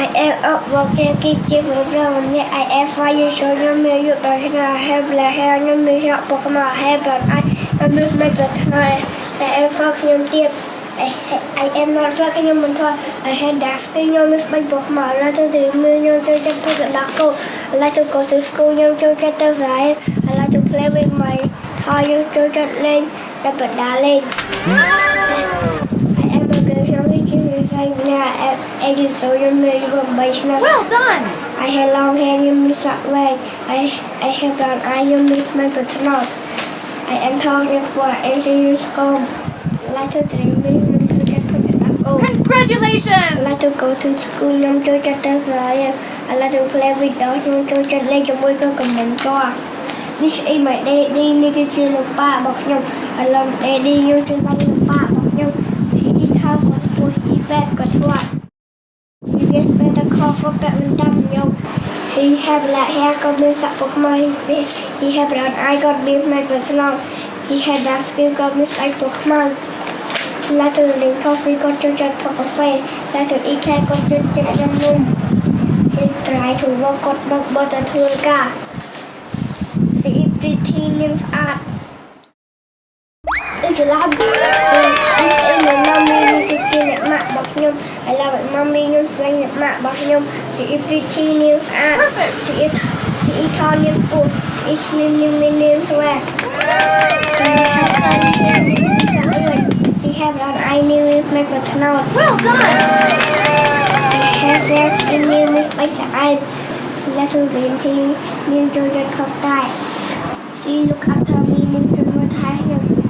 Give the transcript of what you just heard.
I am up working kitchen program. I am fire so you may you but I have the hair you may not book my hair but I move my time. I am fucking deep. I am not fucking you until I had asking you miss my book my letter the million to just put the local. I like to go to school you to get the right. I like to play with my toy you to get lane the but darling. Well done! I have long hair, you miss that leg. I have brown eye, you miss my paternal. I am talking for anything you school. I like to dream, you to get put it back over. Congratulations! I like to go to school, you to get the fire. I like to play with dogs, you to get leg, you will go come and draw. This is my daddy, nigga, you look back, but you. I love daddy, you to like look back, but you. He talk with food, he fed, got what. Yes, better call for badminton, yo. He have black hair, got me suck for my face. He have brown eye, got me my long. He had dark skin, got me like for command. Like to drink coffee, got to just for cafe. Like to eat cake, got to check the room. He try to walk, got butter to a car. See if pretty names art. If you love so this is my mommy, you can see it, Matt Buckingham. I love it, mommy, you're saying it, Matt Buckingham. See if pretty names art. See it, Italian food. It's million swag. See have that I knew it, my paternal. Well done! She has their skin name with my eyes. Little dainty, new Georgia cup die. She look after me, new Georgia tie him.